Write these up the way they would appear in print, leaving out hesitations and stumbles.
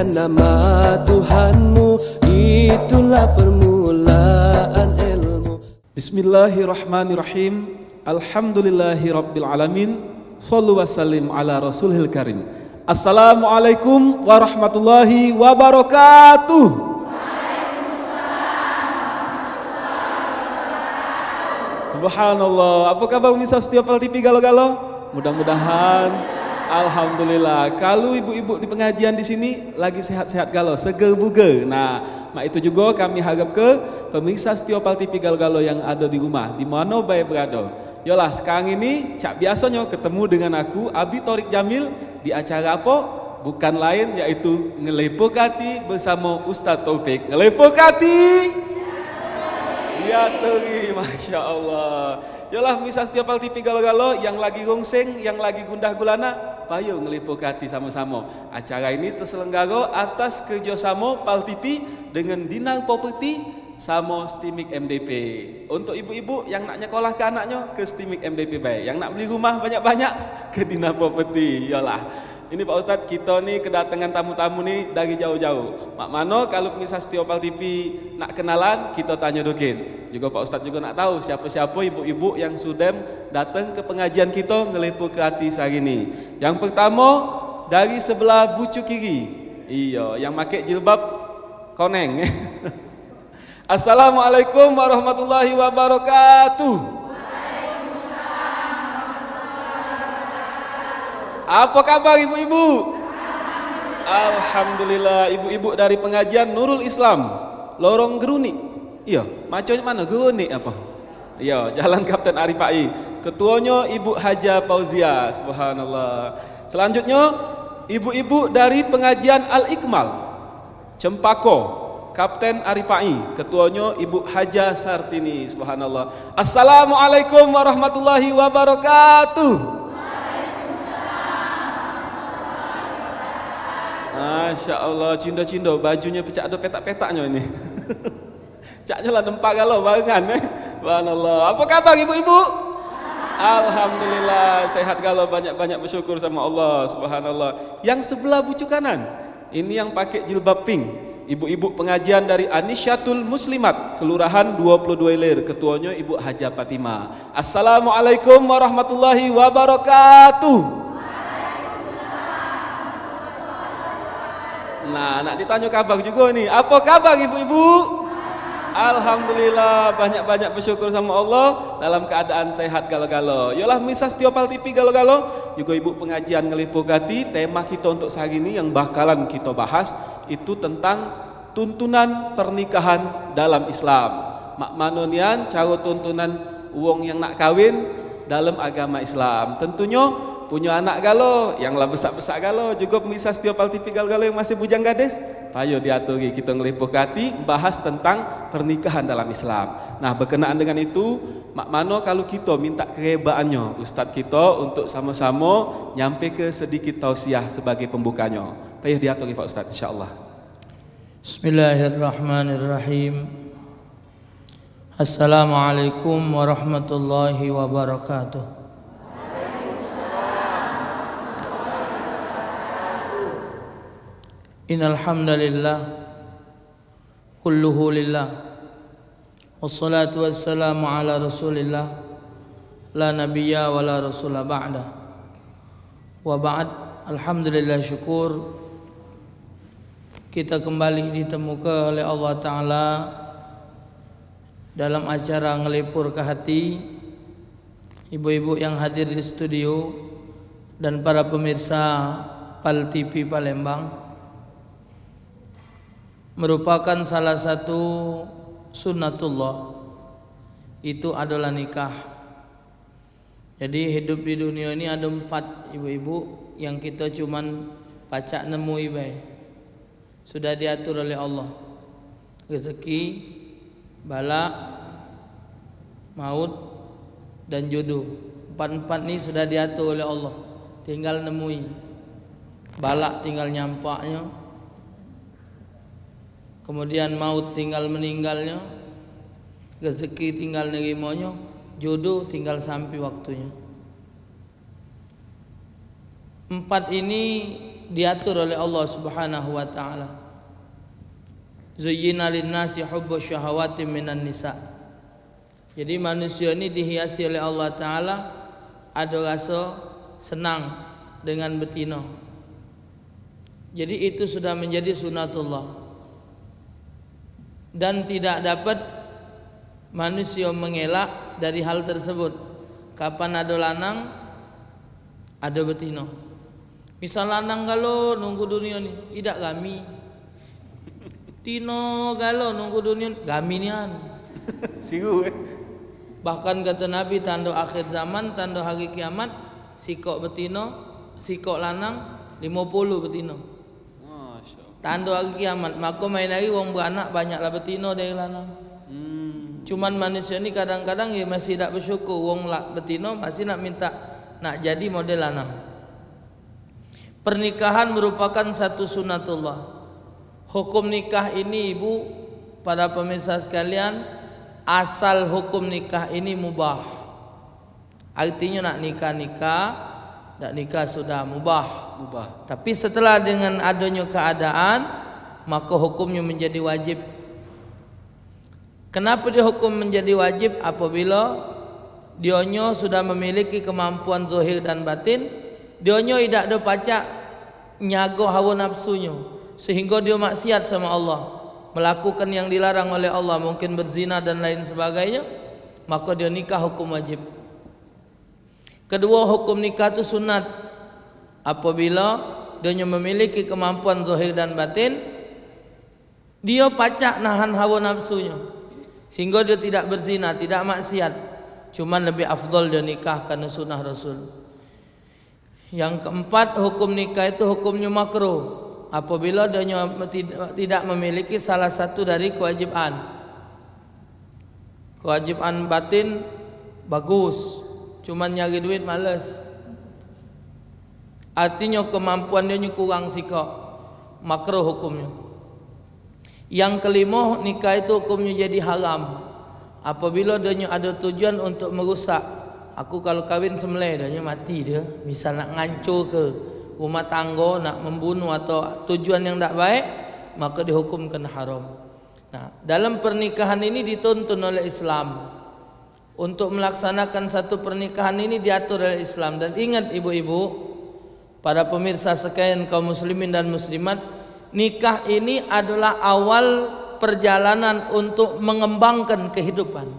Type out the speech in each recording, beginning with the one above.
dengan nama Tuhanmu, itulah permulaan ilmu. Bismillahirrahmanirrahim. Alhamdulillahirabbil alamin. Shallu wa sallim ala rasulil karim. Assalamualaikum warahmatullahi wabarakatuh. Subhanallah. Apa kabar pemirsa setiap TV Galo-Galo? Mudah-mudahan alhamdulillah. Kalau ibu-ibu di pengajian di sini lagi sehat-sehat galo, seger buger. Nah, mak itu juga kami harap ke pemirsa setiap TV Galo-Galo yang ada di rumah, di mana baik berada. Yolah, sekarang ini cak biasanya ketemu dengan aku Abi Thorik Jamil di acara apa? Bukan lain yaitu Ngelepok Hati bersama Ustaz Taufik. Ngelepok Hati. Ya Turi, Masya Allah. Yalah misal setiap TV Galo-Galo yang lagi gongseng, yang lagi gundah gulana, payo Ngelepok Hati sama-sama. Acara ini terselenggara atas kerjasama Pal TV dengan Dinar Property sama Stimik MDP. Untuk ibu-ibu yang nak nyekolah ke anaknya ke Stimik MDP baik. Yang nak beli rumah banyak-banyak ke Dinar Property. Yalah. Ini Pak Ustadz, kita nih kedatangan tamu-tamu nih dari jauh-jauh. Mak mano kalau misal Setiopal TV nak kenalan, kita tanya dokin. Juga Pak Ustadz juga nak tahu siapa-siapa ibu-ibu yang sudah datang ke pengajian kita Ngelepok Hati sehari ini. Yang pertama dari sebelah bucu kiri. Iya, yang pakai jilbab koneng. Assalamualaikum warahmatullahi wabarakatuh. Apa kabar ibu-ibu? Alhamdulillah, ibu-ibu dari pengajian Nurul Islam Lorong Geruni. Iya, macamnya mana? Geruni apa? Iya, Jalan Kapten Aripai. Ketuanya Ibu Haja Fauzia. Subhanallah. Selanjutnya ibu-ibu dari pengajian Al-Ikmal Cempako, Kapten Arifai. Ketuanya Ibu Haja Sartini. Subhanallah. Assalamualaikum warahmatullahi wabarakatuh. Masya Allah, cindo-cindo, bajunya pecah ada petak-petaknya ini. Caknya lah nempak galau barengan. Subhanallah. Apa kabar ibu-ibu? Alhamdulillah sehat galau, banyak-banyak bersyukur sama Allah. Subhanallah. Yang sebelah bucu kanan, ini yang pakai jilbab pink. Ibu-ibu pengajian dari Anisyatul Muslimat, Kelurahan 22 Ilir. Ketuanya Ibu Haja Fatimah. Assalamualaikum warahmatullahi wabarakatuh. Nah, nak ditanya kabar juga nih. Apa kabar ibu-ibu? Alhamdulillah, banyak-banyak bersyukur sama Allah dalam keadaan sehat galo-galo. Yalah misal Setiopal TV Galo-Galo, juga ibu pengajian Ngelepok Hati. Tema kita untuk hari ini yang bakalan kita bahas itu tentang tuntunan pernikahan dalam Islam. Mak manonian cara tuntunan uang yang nak kawin dalam agama Islam. Tentunya punya anak galo, yang lah besar-besar galo, juga pemirsa Setiopal TV Galo-Galo yang masih bujang gadis, payo diaturi kita Ngelepok Hati bahas tentang pernikahan dalam Islam. Nah, berkenaan dengan itu, mak mano kalau kita minta kerebaannya Ustadz kita untuk sama-sama nyampe ke sedikit tausiah sebagai pembukanya. Payo diaturi Pak Ustadz insyaallah. Bismillahirrahmanirrahim. Assalamualaikum warahmatullahi wabarakatuh. Innal hamdalillah kulluhu lillah wassalatu wassalamu ala rasulillah la nabiyya wa la rasula ba'da wa ba'd. Alhamdulillah, syukur kita kembali ditemukan oleh Allah Ta'ala dalam acara Ngelepok Hati. Ibu-ibu yang hadir di studio dan para pemirsa Pal TV Palembang, merupakan salah satu sunnatullah, itu adalah nikah. Jadi hidup di dunia ini ada 4 ibu-ibu yang kita cuman pacak nemu ibai. Sudah diatur oleh Allah. Rezeki, bala, maut, dan jodoh. 4 ini sudah diatur oleh Allah. Tinggal nemui. Bala tinggal nyampaknya. Kemudian maut tinggal meninggalnya, rezeki tinggal nerimanya, jodoh tinggal sampai waktunya. 4 ini diatur oleh Allah Subhanahu wa taala. Zuyyina lin-nasi hubbu syahawati minan nisa. Jadi manusia ini dihiasi oleh Allah taala ada rasa senang dengan betina. Jadi itu sudah menjadi sunatullah. Dan tidak dapat manusia mengelak dari hal tersebut. Kapan ada lanang, ada betina. Misal lanang galo nunggu dunia ni, tidak kami. Tino galo nunggu dunia, kami nian. Siru Bahkan kata Nabi tanda akhir zaman, tanda hari kiamat, sikok betina, sikok lanang 50 betina. Masya Allah. Tanda hari kiamat, maka main hari wong beranak banyaklah betina dari lanang. Cuman manusia ni kadang-kadang ya masih tak bersyukur, wong betina masih nak minta nak jadi model lanang. Pernikahan merupakan satu sunatullah. Hukum nikah ini ibu, para pemirsa sekalian, asal hukum nikah ini mubah. Artinya nak nikah-nikah, tak nikah sudah mubah. Tapi setelah dengan adanya keadaan, maka hukumnya menjadi wajib. Kenapa dia hukum menjadi wajib? Apabila dionyo sudah memiliki kemampuan zahir dan batin, dionyo tidak ada pacak nyago hawa nafsunya, sehingga dia maksiat sama Allah, melakukan yang dilarang oleh Allah, mungkin berzina dan lain sebagainya, maka dia nikah hukum wajib. Kedua, hukum nikah itu sunat. Apabila dia memiliki kemampuan zahir dan batin, dia pacak nahan hawa nafsunya, sehingga dia tidak berzina, tidak maksiat. Cuman lebih afdal dia nikah karena sunnah Rasul. Yang keempat, hukum nikah itu hukumnya makruh apabila dia tidak memiliki salah satu dari kewajiban. Kewajiban batin bagus, cuman nyari duit malas. Artinya kemampuan dia kurang sikap, makruh hukumnya. Yang kelima, nikah itu hukumnya jadi haram apabila dia ada tujuan untuk merusak. Aku kalau kahwin sembelih dia mati dia, misal nak ngancur ke rumah tangga, nak membunuh atau tujuan yang tak baik, maka dihukumkan haram. Nah, dalam pernikahan ini dituntun oleh Islam. Untuk melaksanakan satu pernikahan ini diatur oleh Islam. Dan ingat ibu-ibu, para pemirsa sekalian kaum muslimin dan muslimat, nikah ini adalah awal perjalanan untuk mengembangkan kehidupan,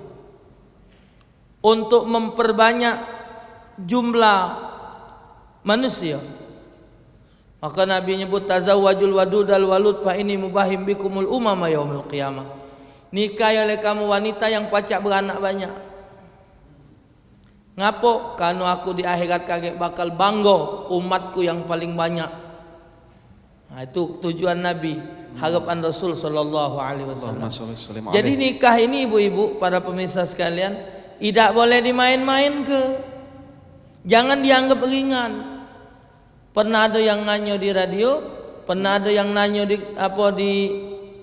untuk memperbanyak jumlah manusia. Maka Nabi nyebut tazawwajul wadudal walud fa ini mubahim bikumul umama yaumil qiyamah. Nikah oleh kamu wanita yang pacak beranak banyak. Ngapo? Karena aku di akhirat kagak bakal bangga umatku yang paling banyak. Nah, itu tujuan Nabi, harapan Rasul sallallahu alaihi wasallam. Jadi nikah ini ibu-ibu, para pemirsa sekalian, tidak boleh dimain-main ke. Jangan dianggap ringan. Pernah ada yang nanya di radio, pernah ada yang nanya di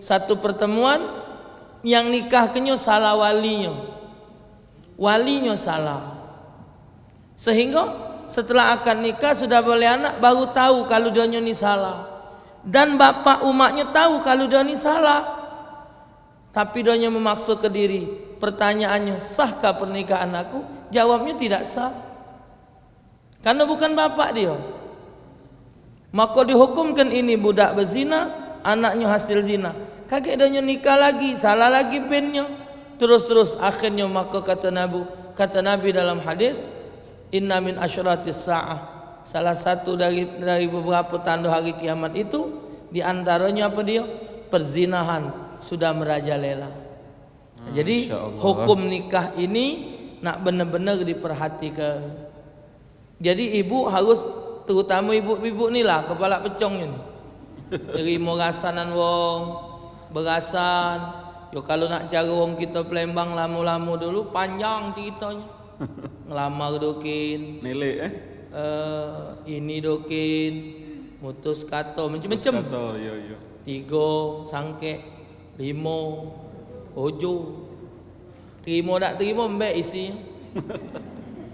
satu pertemuan, yang nikahnya salah walinya. Walinya salah. Sehingga setelah akan nikah sudah boleh anak baru tahu kalau dia ni salah. Dan bapak umatnya tahu kalau dia ni salah. Tapi dia memaksa ke diri. Pertanyaannya, sahkah pernikahan aku? Jawabnya tidak sah. Karena bukan bapak dia. Maka dihukumkan ini budak berzina, anaknya hasil zina. Kakek dia nikah lagi, salah lagi pennya. Terus akhirnya maka kata Nabi dalam hadis, inna min asyratis sa'ah, salah satu dari beberapa tanda hari kiamat itu diantaranya apa dia? Perzinahan sudah merajalela. Jadi hukum nikah ini nak benar-benar diperhatikan. Jadi ibu harus, terutama ibu-ibu ni lah kepala pecongnya ni, terima rasanan wong, berasan. Yo kalau nak cari wong kita Palembang lama-lama dulu panjang ceritanya. Ngelamar dokin, Nilai ini dokin, mutus kato, macam-macam. Iya. 3 sangke, 5 ojo. Terima tak terima mbak isinya.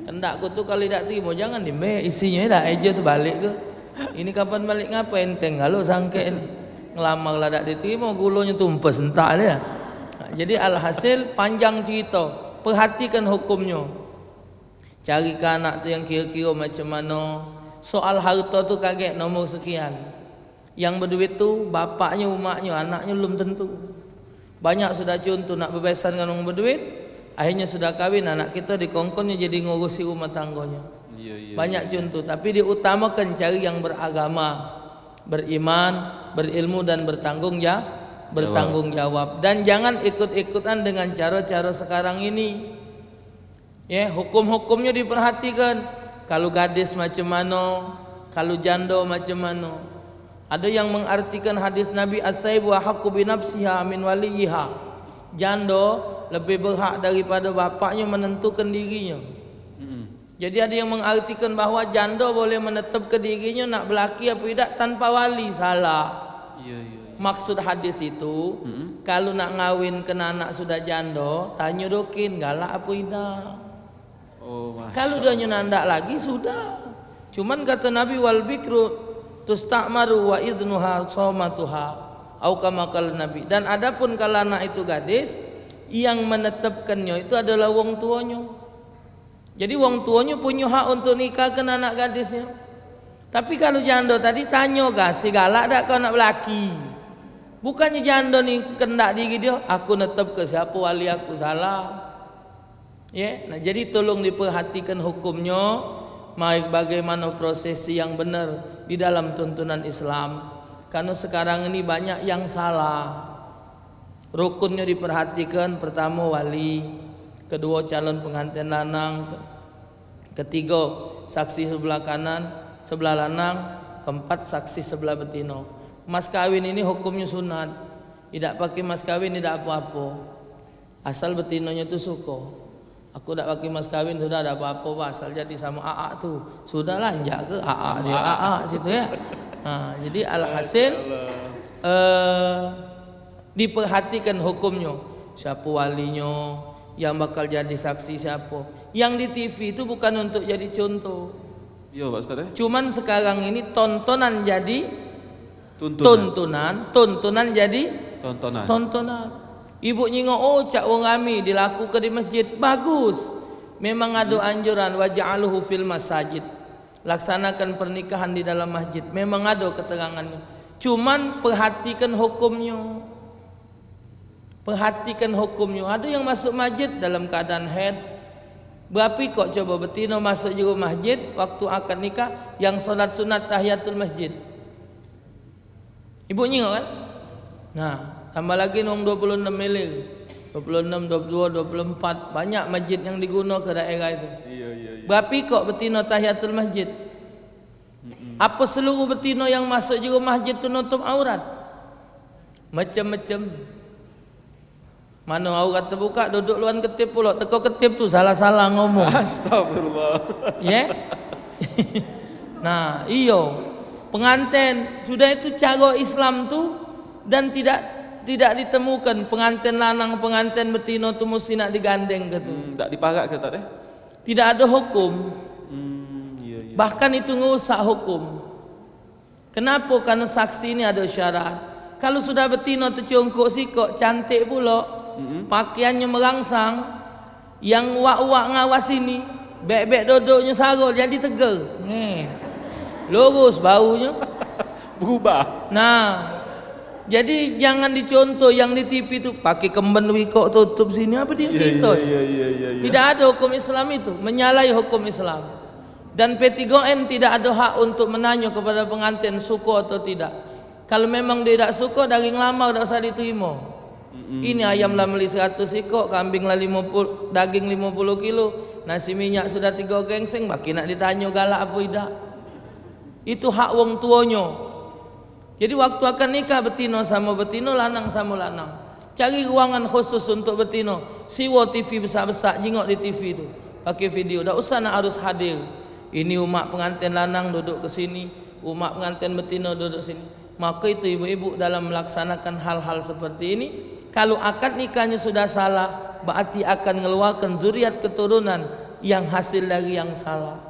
Kendak aku tu kalau tak terima jangan di mbak isinya dah aja tu balik ke. Ini kapan balik ngapain enteng kalau sangke ini ngelamar lah tak diterima gulonya tumpes entak dia. Nah, jadi alhasil panjang cerita, perhatikan hukumnya. Carikan anak tu yang kira-kira macam mana. Soal harta tu kaget nomor sekian. Yang berduit tu bapaknya, umaknya, anaknya belum tentu. Banyak sudah contoh nak berbebasan dengan orang berduit, akhirnya sudah kahwin, anak kita dikongkonnya jadi ngurusi rumah tangganya. Banyak contoh, tapi diutamakan cari yang beragama, beriman, berilmu dan bertanggung jawab. Dan jangan ikut-ikutan dengan cara-cara sekarang ini. Ya, hukum-hukumnya diperhatikan. Kalau gadis macam mana, kalau janda macam mana. Ada yang mengartikan hadis Nabi as-saibu haqqu bi nafsiha min waliha. Janda lebih berhak daripada bapaknya menentukan dirinya. Jadi ada yang mengartikan bahawa janda boleh menetapkan dirinya nak berlaki apa tidak tanpa wali. Salah. Maksud hadis itu kalau nak ngawin kena anak sudah janda, tanya dokin galak apa tidak. Kalau dia nyenandak lagi sudah. Cuman kata Nabi wal bikru tusta'maru wa iznuha somatuha au kama qala Nabi. Dan adapun kalau anak itu gadis, yang menetapkannya itu adalah wong tuanya. Jadi wong tuanya punya hak untuk nikahkan anak gadisnya. Tapi kalau janda tadi tanya si galak tak kau nak berlaki. Bukannya janda ni kendak diri dia, aku netap ke siapa wali aku, salah. Ya, nah jadi tolong diperhatikan hukumnya, bagaimana prosesi yang benar di dalam tuntunan Islam. Karena sekarang ini banyak yang salah. Rukunnya diperhatikan, pertama wali, kedua calon pengantin lanang, ketiga saksi sebelah kanan, sebelah lanang, keempat saksi sebelah betina. Mas kawin ini hukumnya sunat. Tidak pakai mas kawin tidak apa-apa. Asal betinanya itu suka. Aku tak pakai mas kawin sudah ada apa-apa, asal jadi sama AA tu. Sudah lanjak ke AA dia AA situ ya. Nah, jadi alhasil diperhatikan hukumnya. Siapa walinya, yang bakal jadi saksi siapa. Yang di TV itu bukan untuk jadi contoh. Iya Pak Ustaz. Cuman sekarang ini tontonan jadi tontonan jadi tontonan. Ibu nyingok, oh cak wong kami dilakukan di masjid, bagus. Memang ada anjuran waj'aluhu fil masajid. Laksanakan pernikahan di dalam masjid. Memang ada keterangannya. Cuman perhatikan hukumnya. Perhatikan hukumnya. Ada yang masuk masjid dalam keadaan haid. Berapa kok coba betina masuk juga masjid waktu akad nikah yang solat sunat tahiyatul masjid. Ibu nyingok kan? Nah, tambah lagi nong 26 milir, 26, 22, 24 banyak masjid yang digunakan ke daerah itu. Iya. Berapa kok betina tahiyatul masjid? Apa seluruh betina yang masuk juga masjid tu nutup aurat? Macam-macam. Mana aurat terbuka duduk luar ketip pula, teko ketip tu salah-salah ngomong. Astagfirullah. Ya. Nah, iyo. Pengantin sudah itu cara Islam tu dan tidak ditemukan pengantin lanang pengantin betina tu mesti nak digandeng ke tu. Tak diparak ke tak deh? Tidak ada hukum. Iya. Bahkan itu ngerusak hukum. Kenapa? Karena saksi ini ada syarat. Kalau sudah betina tercungkuk sikok cantik pula, pakaiannya merangsang, yang wak-wak ngawas ini, bek-bek duduknya sarul jadi tegar. Lurus baunya Berubah. Nah, jadi jangan dicontoh yang di TV itu pakai kemben wikok tutup sini apa dia cerita. Iya. Tidak ada hukum Islam itu, menyalahi hukum Islam. Dan P3N tidak ada hak untuk menanya kepada pengantin suka atau tidak. Kalau memang dia tidak suka, daging lama tidak usah diterima. Ini ayam lah beli 100 ekor, kambing lah 50, daging 50 kilo, nasi minyak sudah 3 gengseng, baki nak ditanya galak apa tidak. Itu hak wong tuanya. Jadi waktu akan nikah betina sama betina, lanang sama lanang. Cari ruangan khusus untuk betina. Siwa TV besar-besar, jingok di TV itu. Pakai video, tak usah nak harus hadir. Ini umat pengantin lanang duduk ke sini, umat pengantin betina duduk sini. Maka itu ibu-ibu dalam melaksanakan hal-hal seperti ini, kalau akad nikahnya sudah salah, berarti akan mengeluarkan zuriat keturunan yang hasil dari yang salah.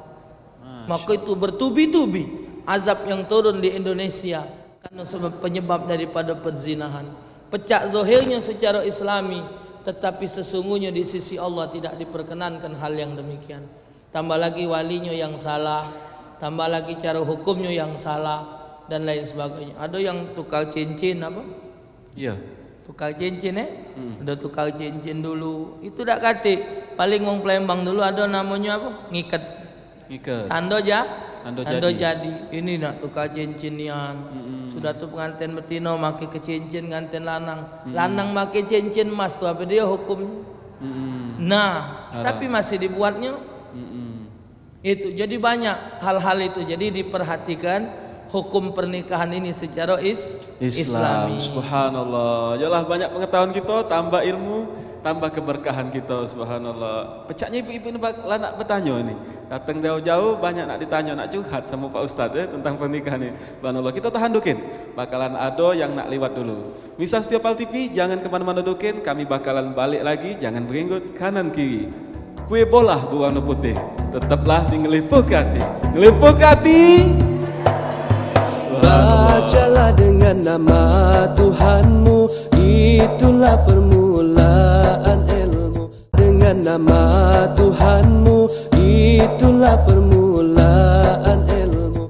Maka itu bertubi-tubi azab yang turun di Indonesia karena penyebab daripada perzinahan. Pecah zahirnya secara islami, tetapi sesungguhnya di sisi Allah tidak diperkenankan hal yang demikian. Tambah lagi walinya yang salah, tambah lagi cara hukumnya yang salah, dan lain sebagainya. Ada yang tukar cincin apa? Iya. Tukar cincin Ada tukar cincin dulu. Itu dak kate. Paling wong Palembang dulu ada namanya apa? Ngiket. Tanda jadi. Ini nak tukar cincinian. Sudah tuh pengantin betina make ke cincin ngantin lanang. Lanang make cincin emas tuh apa dia hukum? Nah, tapi masih dibuatnya. Itu jadi banyak hal-hal itu. Jadi diperhatikan hukum pernikahan ini secara Islami. Subhanallah. Yalah banyak pengetahuan kita, tambah ilmu, tambah keberkahan kita. Subhanallah. Pecahnya ibu-ibu ini lah nak bertanya ini. Datang jauh-jauh banyak nak ditanya, nak curhat sama Pak Ustadz tentang pernikahan ini. Subhanallah. Kita tahan dukin. Bakalan ada yang nak lewat dulu. Misal setiap TV jangan kemana-mana dukin. Kami bakalan balik lagi. Jangan berenggut kanan kiri. Kue bola berwarna putih. Tetaplah di Ngelipuk Hati. Ngelipuk Hati. Bacalah dengan nama Tuhanmu, itulah permulaan ilmu. Dengan nama Tuhanmu, itulah permulaan ilmu.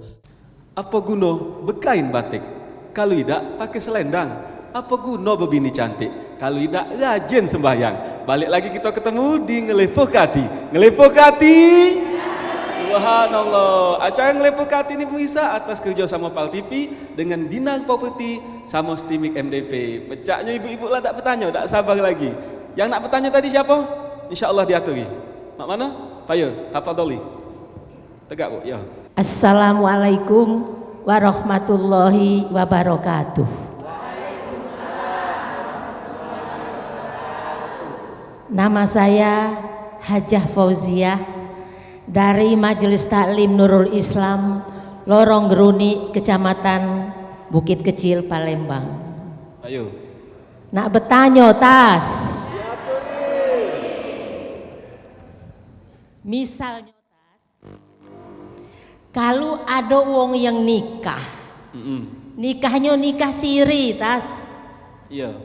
Apa guna bekain batik kalau tidak pakai selendang? Apa guna berbini cantik kalau tidak rajin sembahyang? Balik lagi kita ketemu di Ngelipuk Hati. Ngelipuk Hati. Subhanallah. Acara Ngelipuk Hati ini bisa atas kerjasama Pal TV dengan Dinar Property sama Stimik MDP. Pecahnya ibu-ibu lah tak bertanya, tak sabar lagi. Yang nak bertanya tadi siapa? InsyaAllah diaturi. Mak mana? Payo, tafadholi. Tegak bu, ya. Assalamualaikum warahmatullahi wabarakatuh. Nama saya Hajah Fauziah dari Majelis Taklim Nurul Islam Lorong Geruni, Kecamatan Bukit Kecil, Palembang. Ayo. Nak bertanya tas. Misalnya tas, kalau ada wong yang nikah, nikahnya nikah siri tas. Iya.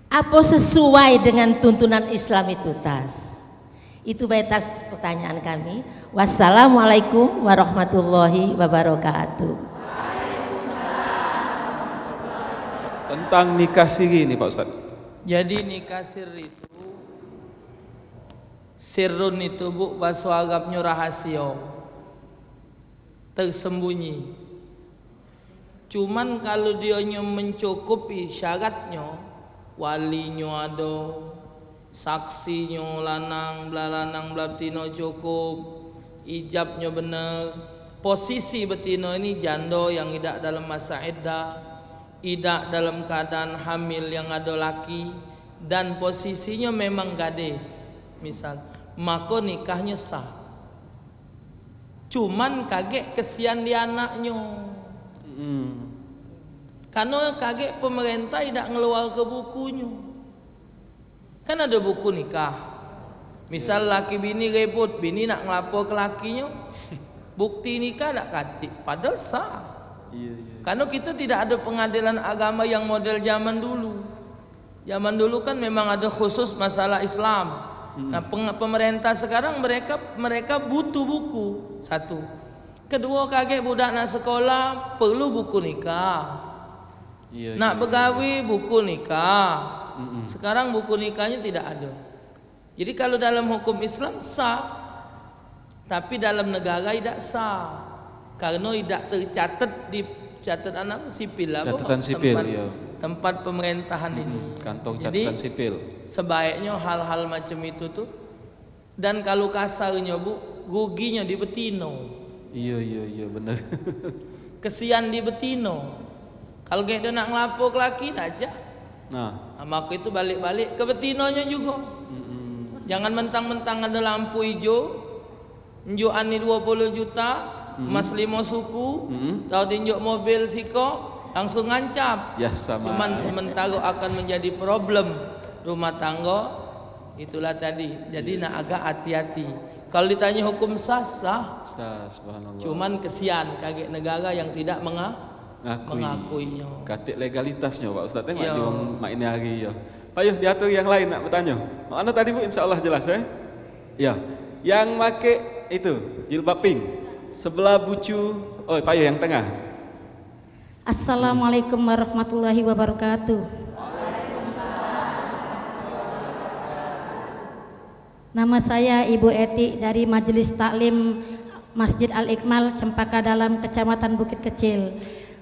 Apa sesuai dengan tuntunan Islam itu tas? Itu batas pertanyaan kami. Wassalamualaikum warahmatullahi wabarakatuh. Tentang nikah siri ini Pak Ustadz. Jadi nikah siri itu, sirrun itu bu, bahasa Arabnya rahasia, tersembunyi. Cuman kalau dia mencukupi syaratnya, walinya ada, saksinya lanang belatino cukup, ijabnya benar, posisi betina ini janda yang tidak dalam masa iddah, tidak dalam keadaan hamil yang ada laki, dan posisinya memang gadis misal, maka nikahnya sah. Cuman kaget kesian di anaknya. Karena kaget pemerintah tidak ngeluar ke bukunya. Kan ada buku nikah. Misal laki bini ribut, bini nak ngelapor ke lakinya, bukti nikah tak katik, padahal sah. Karena kita tidak ada pengadilan agama yang model zaman dulu. Zaman dulu kan memang ada khusus masalah Islam. Nah pemerintah sekarang mereka butuh buku. Satu. Kedua, kaget budak nak sekolah perlu buku nikah. Nak begawi buku nikah. Sekarang buku nikahnya tidak ada. Jadi kalau dalam hukum Islam sah, tapi dalam negara tidak sah karena tidak tercatat di catatan apa sipil lah, catatan sipil, tempat pemerintahan ini. Kantong catatan jadi, sipil. Sebaiknya hal-hal macam itu tuh, dan kalau kasarnya bu, ruginya di betino. Iya benar. Kesian di betino. Kalau dia nak ngelapor ke laki aja. Nah, maka itu balik-balik ke betinonya juga. Jangan mentang-mentang ada lampu hijau, njuan ni 20 juta, emas 5 suku, tahu tinjuk mobil siko, langsung ngancap. Cuman sementara akan menjadi problem rumah tangga. Itulah tadi. Jadi nak agak hati-hati. Kalau ditanya hukum sah, sah. Subhanallah. Cuman kesian kaget negara yang tidak mengakuinya. Katik legalitasnya Pak Ustaz, tengok Yo. di mak ini hari ya. Pak Yuh diatur yang lain nak bertanya. Mana tadi Bu, insyaallah jelas ya. Ya, yang make itu jilbab pink sebelah bucu. Oh, Pak Yuh yang tengah. Assalamualaikum warahmatullahi wabarakatuh. Nama saya Ibu Eti dari Majelis Taklim Masjid Al-Ikmal Cempaka Dalam, Kecamatan Bukit Kecil.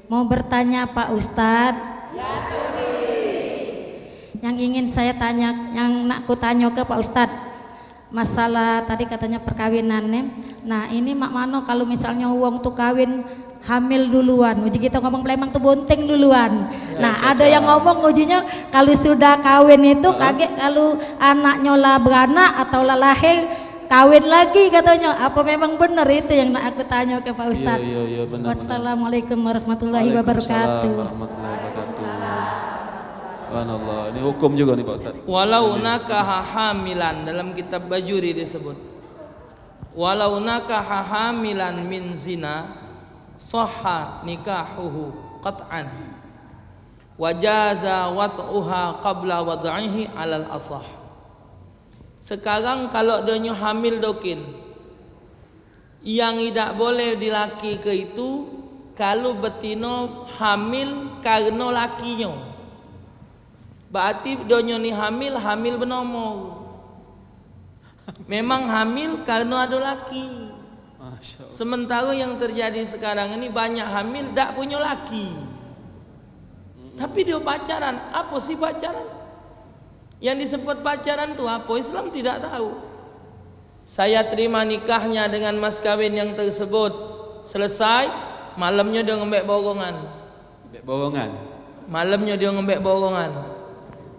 Mau bertanya Pak Ustadz, yang ingin saya tanya, yang nak ku tanya ke Pak Ustadz, masalah tadi katanya perkawinannya. Nah ini mak mano kalau misalnya uang tuh kawin hamil duluan, uji kita ngomong Palembang tuh bonting duluan. Nah ada yang ngomong ujinya kalau sudah kawin itu kaget kalau anaknya lah beranak atau lah lahir kawin lagi katanya. Apa memang benar itu yang nak aku tanya ke Pak Ustadz? Iya, benar. Wassalamualaikum warahmatullahi wabarakatuh. Warahmatullahi wabarakatuh. Subhanallah. Ini hukum juga nih Pak Ustadz. Walau nakaha hamilan, dalam kitab Bajuri disebut. Walau nakaha hamilan min zina sahha nikahuhu qat'an wajaza wat'uha qabla wad'ihi alal asah. Sekarang kalau dia hamil dokin, yang tidak boleh dilaki ke itu kalau betino hamil karena lakinya, berarti dia ni hamil benomor, memang hamil karena ada laki. Sementara yang terjadi sekarang ini banyak hamil tak punya laki, tapi dia pacaran. Apa sih pacaran? Yang disebut pacaran tuh apa? Islam tidak tahu. Saya terima nikahnya dengan mas kawin yang tersebut, selesai malamnya dia ngembek borongan. Malamnya dia ngembek borongan.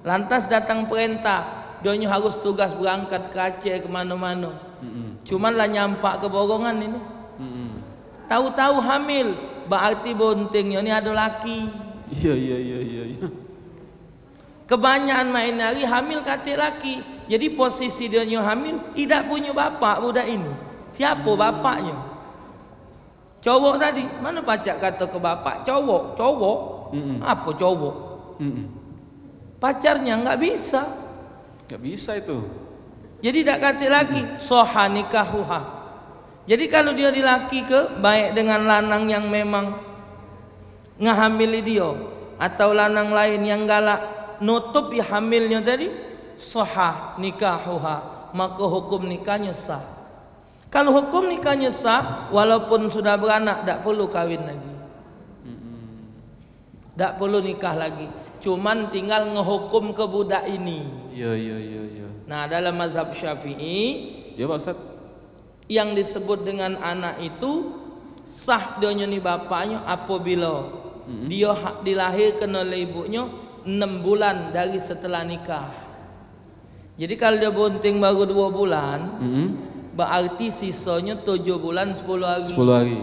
Lantas datang perintah, dia harus tugas berangkat ke Aceh kemana-mana. Cuman lah nyampak ke borongan ini. Tahu-tahu hamil, berarti bontingnya ini ada laki. Iya. Kebanyakan main hari hamil katik laki. Jadi posisi dia hamil tidak punya bapak budak ini. Siapa bapaknya? Cowok tadi. Mana pacak kata ke bapak? Cowok. Apa cowok? Pacarnya nggak bisa. Nggak bisa itu. Jadi tak kata lagi soha nikahuha. Jadi kalau dia dilaki ke baik dengan lanang yang memang ngahamili dia atau lanang lain yang galak nutup hamilnya tadi, soha nikahuha, maka hukum nikahnya sah. Kalau hukum nikahnya sah, walaupun sudah beranak tak perlu kawin lagi, tak perlu nikah lagi. Cuman tinggal ngehukum ke budak ini. Iya. Nah dalam mazhab Syafi'i, Ya Pak Ustadz. yang disebut dengan anak itu sah dia ni bapaknya apabila dia dilahirkan oleh ibunya 6 bulan dari setelah nikah. Jadi kalau dia bunting baru 2 bulan, berarti sisanya 7 bulan 10 hari. 10 hari.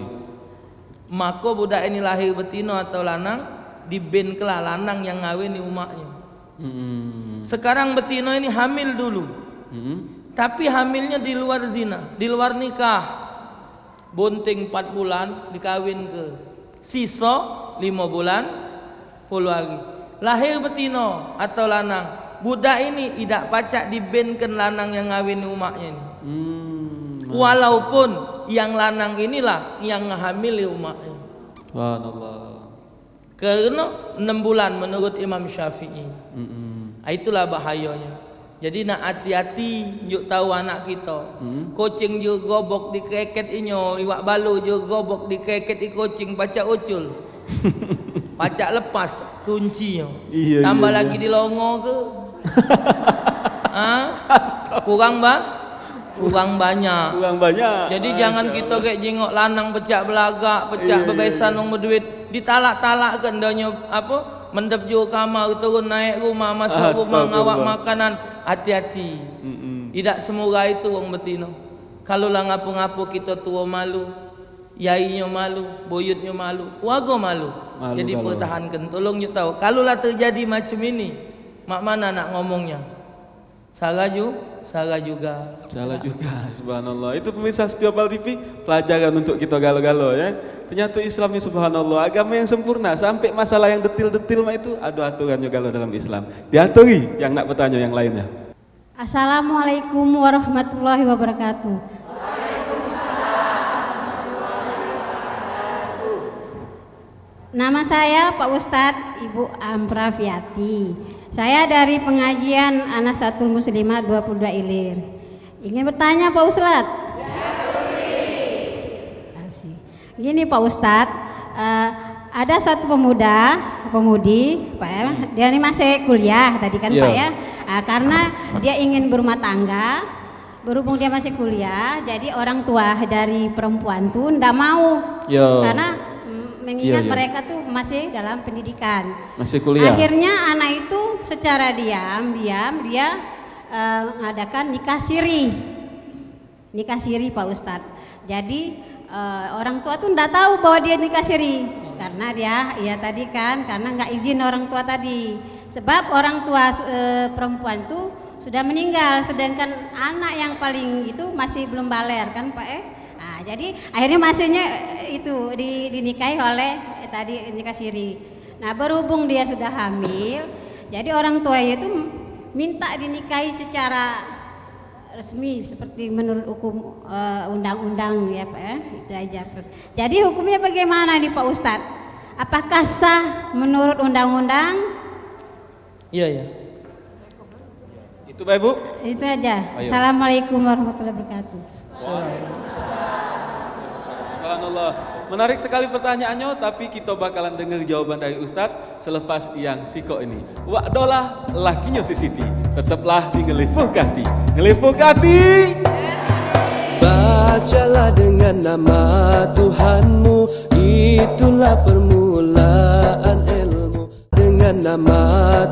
Maka budak ini lahir betina atau lanang, diben kelah lanang yang ngawin di umaknya. Sekarang betina ini hamil dulu, tapi hamilnya di luar zina, di luar nikah. Bunting 4 bulan dikawin ke, sisa 5 bulan 10 hari. Lahir betina atau lanang, budak ini tidak pacak dibenkan lanang yang ngawin di umaknya ini. Walaupun yang lanang inilah yang hamil di umaknya. Subhanallah. Karena 6 bulan menurut Imam Syafi'i. Itulah bahayanya. Jadi nak hati-hati juk tahu anak kita. Kucing juga gobok di kreket inyo, iwak balu juga gobok di kreket i kucing pacak ucul. Pacak lepas kuncinya. Tambah lagi di longo ke. Kurang banyak. Jadi jangan kita kayak jengok lanang pecak belagak, pecak bebesan wong berduit, ditalak-talakkan donya apa? Mendep jo kamar, turun naik rumah, masuk rumah ngawak makanan. Hati-hati. Tidak semurah itu wong betina. Kalau lah ngapu-ngapu kita tua malu, yainya malu, buyutnya malu, warga malu. Jadi pertahankan. Tolong you tahu, kalau lah terjadi macam ini, mak mana nak ngomongnya? Salah juga. Salah juga, subhanallah. Itu pemirsa Setia Opal TV, pelajaran untuk kita galo-galo ya. Ternyata Islam ini subhanallah, agama yang sempurna. Sampai masalah yang detil-detil mah itu ada aturannya galo dalam Islam. Diaturi yang nak bertanya yang lainnya. Assalamualaikum warahmatullahi wabarakatuh. Nama saya Pak Ustadz Ibu Amprafiati. Saya dari pengajian Anasatul Muslimah 22 Ilir. Ingin bertanya Pak Ustadz? Asik. Gini Pak Ustadz, ada satu pemudi, Pak ya, dia ini masih kuliah tadi kan Pak ya. Karena dia ingin berumah tangga, berhubung dia masih kuliah, jadi orang tua dari perempuan tuh ndak mau, karena mengingat mereka tuh masih dalam pendidikan, masih kuliah. Akhirnya anak itu secara diam dia mengadakan nikah siri Pak Ustadz. Jadi orang tua tuh ndak tahu bahwa dia nikah siri karena dia tadi kan karena nggak izin orang tua tadi. Sebab orang tua perempuan tuh sudah meninggal, sedangkan anak yang paling itu masih belum baler kan Pak Nah, jadi akhirnya masihnya itu dinikahi oleh tadi nikah siri. Nah, berhubung dia sudah hamil, jadi orang tua itu minta dinikahi secara resmi seperti menurut hukum undang-undang ya Pak ya. Itu aja. Jadi hukumnya bagaimana nih Pak Ustadz? Apakah sah menurut undang-undang? Iya. Itu Pak Ibu? Itu aja. Ayo. Assalamualaikum warahmatullahi wabarakatuh. Subhanallah, menarik sekali pertanyaannya, tapi kita bakalan dengar jawaban dari Ustadz selepas yang siko ini. Wak dolah lakinya si Siti, tetaplah di Ngelipuh Kati. Bacalah dengan nama Tuhanmu, itulah permulaan ilmu. Dengan nama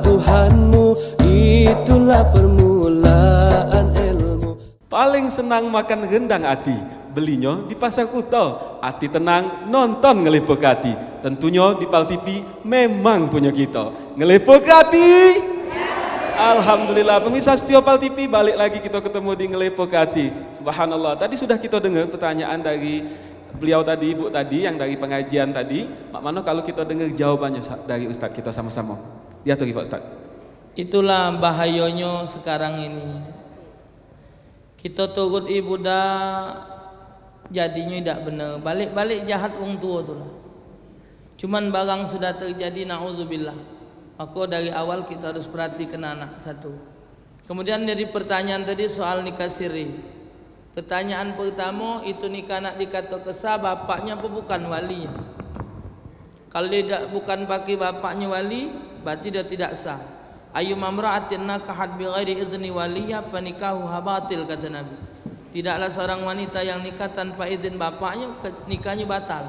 Tuhanmu, itulah permulaan ilmu. Paling senang makan rendang ati, belinya di pasar Kuto. Ati tenang nonton Ngelipuh Kati. Tentunya di Pal TV memang punya kita. Ngelipuh Kati. Alhamdulillah, pemirsa Setia Opal TV, balik lagi kita ketemu di Ngelipuh Kati. Subhanallah, tadi sudah kita dengar pertanyaan dari beliau tadi, ibu tadi yang dari pengajian tadi. Mak Mano kalau kita dengar jawabannya dari Ustadz kita sama-sama. Lihat lagi Pak Ustadz. Itulah bahayanya sekarang ini. Kita turut ibu dah jadinya tidak benar, balik-balik jahat wong tua tu lah. Cuman barang sudah terjadi, na'udzubillah, maka dari awal kita harus perhatikan anak satu. Kemudian dari pertanyaan tadi soal nikah siri. Pertanyaan pertama, itu nikah nak dikata kesah bapaknya apa bukan walinya? Kalau dia bukan pakai bapaknya wali, berarti dia tidak sah. Ayu mamra'atin nakahat bi ghairi idzni waliya fa nikahuha batil, kata Nabi. Tidaklah seorang wanita yang nikah tanpa izin bapaknya, nikahnya batal.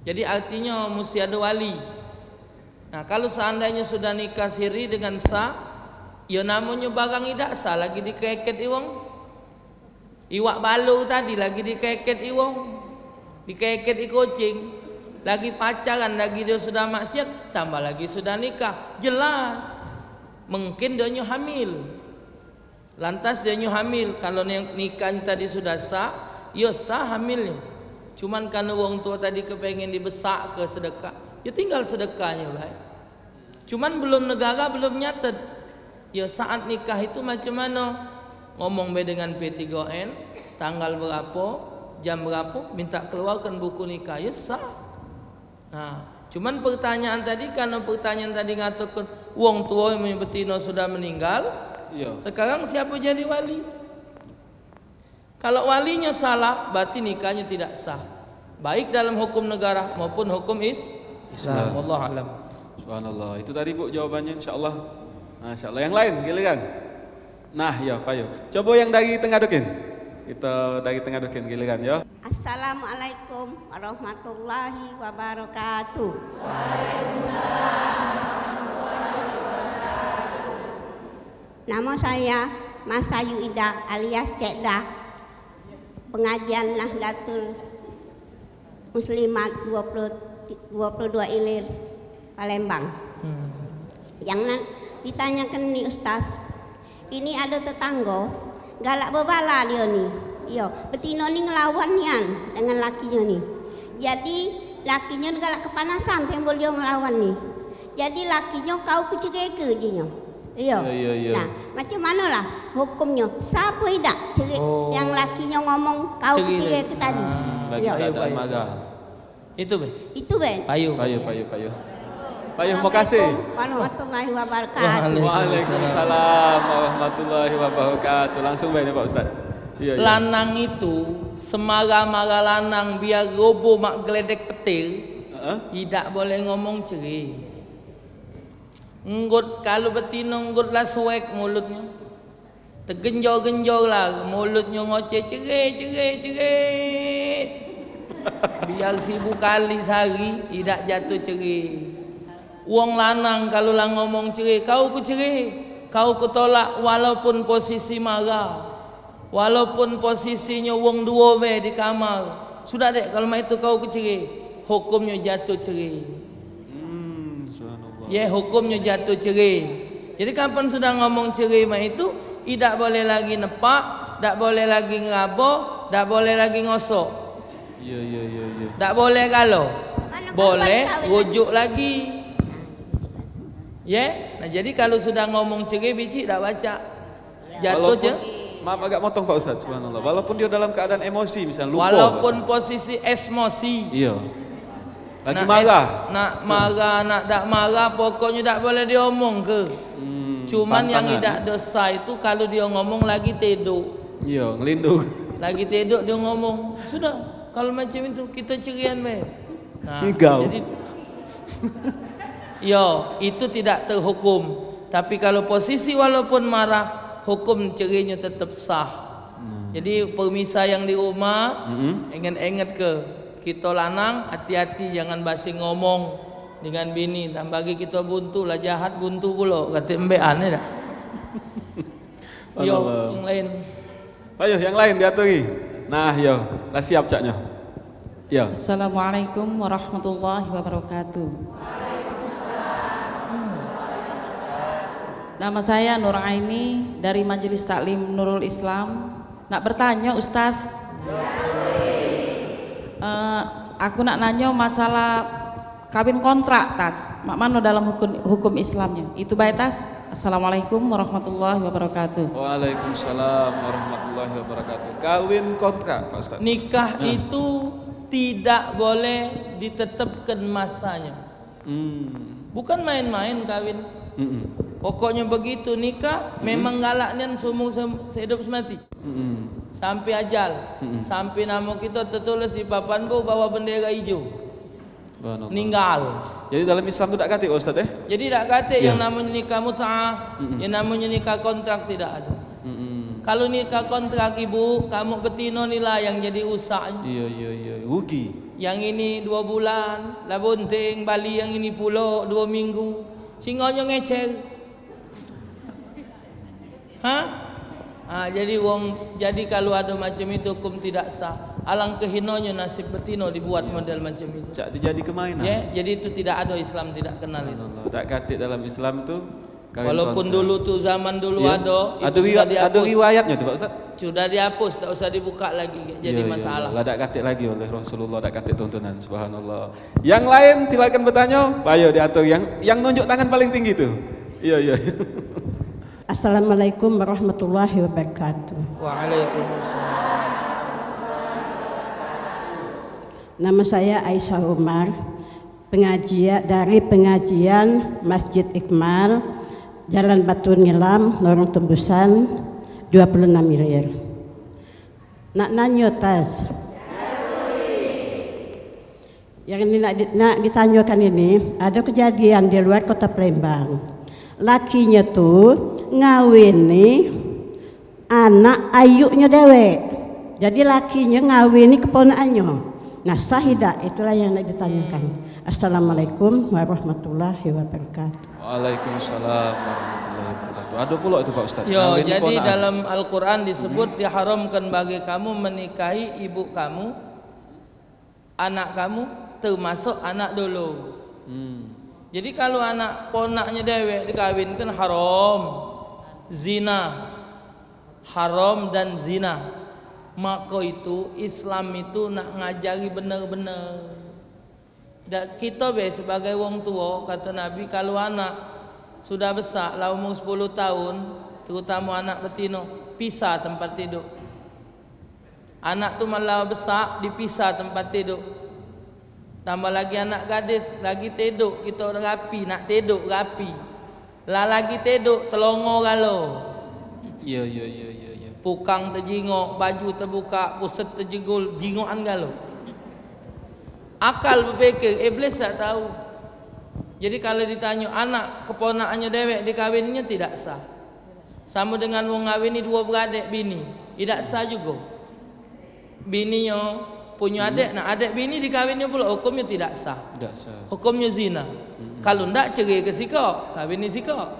Jadi artinya mesti ada wali. Nah, kalau seandainya sudah nikah siri dengan sah, ya namanya barang tidak sah, lagi dikeket iwak balu tadi lagi dikeket dikeket kucing. Lagi pacaran, lagi dia sudah maksiat, tambah lagi sudah nikah, jelas mungkin dia hamil. Lantas dia hamil, kalau nikahnya tadi sudah sah, ya sah hamilnya. Cuman karena wong tua tadi kepengen dibesak ke sedekah, ya tinggal sedekahnya lah. Cuman belum negara belum nyatet. Ya saat nikah itu macam mana? Ngomong dengan P3N, tanggal berapa, jam berapa, minta keluarkan buku nikah, ya sah. Nah, cuman pertanyaan tadi, karena pertanyaan tadi ngatakan wong tua yang betina sudah meninggal, sekarang siapa jadi wali? Kalau walinya salah, berarti nikahnya tidak sah, baik dalam hukum negara maupun hukum Islam. Wallahu alam. Subhanallah, itu tadi Bu jawabannya, insyaallah. Masya Allah, yang lain giliran. Nah, ya Pak yo, coba yang dari tengah dokin. Kita dari tengah dokin giliran ya. Assalamualaikum warahmatullahi wabarakatuh. Nama saya Mas Ayu Ida alias Cekda, pengajian Nahdlatul Muslimat 22 Ilir Palembang. Yang ditanyakan nih Ustaz, ini ada tetangga galak berbala dia ni. Yo, betina ni ngelawan nian dengan lakinya ni. Jadi lakinya galak kepanasan timbul dia ngelawan ni. Jadi lakinya kau kucerai ke je nya. Iya. Nah, macam manalah hukumnya? Siapa tidak cerai yang lakinya ngomong kau kucerai ke tadi? Iya. Itu be. Itu be. Payu. Terima kasih. Warahmatullahi wabarakatuh. Waalaikumsalam warahmatullahi wabarakatuh. Langsung be Pak Ustaz. Iya. Lanang itu semara-mara lanang biar robo mak geledek petir, tidak boleh ngomong cerai. Nggut kalau betina nggut lah suek mulutnya, tergenjor-genjor lah mulutnya ngoceh cerai. Biar 1000 kali sehari tidak jatuh cerai. Wong lanang kalau lah ngomong cerai, kau ku cerai, kau ku tolak walaupun posisi marah, walaupun posisinya wong dua be di kamar. Sudah dek kalau itu kau ku cerai, hukumnya jatuh cerai. Ya hukumnya jatuh cerai. Jadi kapan sudah ngomong cerai mah itu tidak boleh lagi nepak, tidak boleh lagi ngerabok, tidak boleh lagi ngosok. Iya. Tak boleh kalau boleh rujuk lagi. Ya, nah jadi kalau sudah ngomong cerai biji tak baca. Jatuh je. Maaf agak motong Pak Ustaz, subhanallah. Walaupun dia dalam keadaan emosi misalnya lupa. Walaupun posisi emosi. Iya. Lagi marah. Nak marah, nak tak marah pokoknya tak boleh dia omong ke. Cuman yang tidak dosa itu kalau dia ngomong lagi tidur. Iya, ngelindung. Lagi tidur dia ngomong. Sudah. Kalau macam itu kita cerian be. Nah, jadi yo itu tidak terhukum. Tapi kalau posisi walaupun marah, hukum cerainya tetap sah. Jadi pemirsa yang di rumah ingat-ingat ke kita lanang hati-hati jangan basi ngomong dengan bini dan bagi kita buntu lah jahat buntu pula kata mbean ya. Yo yang lain. Ayo yang lain diaturi. Nah, yo, lah siap caknya. Yo. Assalamualaikum warahmatullahi wabarakatuh. Nama saya Nur Aini dari Majelis Taklim Nurul Islam. Nak bertanya Ustaz. Aku nak nanya masalah kawin kontrak tas. Mak mana dalam hukum Islamnya? Itu baik tas. Assalamualaikum warahmatullahi wabarakatuh. Waalaikumsalam warahmatullahi wabarakatuh. Kawin kontrak Pak Ustaz. Nikah itu tidak boleh ditetapkan masanya. Bukan main-main kawin. Pokoknya begitu nikah memang galaknya semua sehidup semati. Sampai ajal. Sampai nama kita tertulis di papan bu bawa bendera hijau. Ninggal. Jadi dalam Islam itu tak kata Ustaz Jadi tak kata yang namanya nikah mut'ah, yang namanya nikah kontrak tidak ada. Kalau nikah kontrak ibu, kamu betina nila yang jadi usahanya. Iya. Rugi. Yang ini 2 bulan, lah bunting, Bali yang ini pula 2 minggu. Singonya ngecer. Jadi kalau ada macam itu hukum tidak sah. Alangkah hinanya nasib betina dibuat model macam itu. Cak dijadi kemainan. Ya, jadi itu tidak ada, Islam tidak kenal itu. Tak kata dalam Islam tu. Walaupun dulu tu zaman dulu ada, itu sudah dihapus. Ada riwayatnya tu Pak Ustaz. Sudah dihapus, tak usah dibuka lagi. Jadi masalah. Tak kata lagi oleh Rasulullah, tak kata tuntunan. Subhanallah. Yang lain silakan bertanya. Ayo diatur yang nunjuk tangan paling tinggi tu. Iya. Assalamualaikum warahmatullahi wabarakatuh. Waalaikumsalam. Nama saya Aisyah Umar, dari pengajian Masjid Iqmal, Jalan Batu Nilam, Lorong Tembusan, 26 Ilir. Nak nanya tas. Yang ini nak ditanyakan ini, ada kejadian di luar kota Palembang. Lakinya tuh ngawini anak ayunya dewek. Jadi lakinya ngawini keponakannya. Nah sahidah itulah yang ditanyakan. Assalamualaikum warahmatullahi wabarakatuh. Waalaikumsalam warahmatullahi wabarakatuh. Ada pula itu Pak Ustaz. Jadi dalam Al-Quran disebut diharamkan bagi kamu menikahi ibu kamu, anak kamu, termasuk anak dulu. Jadi kalau anak ponaknya dewek dikawinkan haram. zina haram dan zina, maka itu Islam itu nak ngajari benar-benar. Dan kita sebagai wong tua, kata Nabi, kalau anak sudah besar lah umur 10 tahun, terutama anak betina, pisah tempat tidur. Anak tu malah besar dipisah tempat tidur. Tambah lagi anak gadis lagi tidur, kita rapi, nak tidur rapi. Lah lagi tidur telongo galo. Iya. Pukang terjingok, baju terbuka, pusat terjegul, jingokan galo. Akal berpikir, iblis tak tahu. Jadi kalau ditanya anak keponakannya dewek dikawinnya tidak sah. Sama dengan wong ngawini dua beradik bini, tidak sah juga. Bininya punya adik, nah adik bini dikawinnya pula hukumnya tidak sah. Tidak sah. Hukumnya zina. Kalau ndak cerai ke sika, kawin ni sika.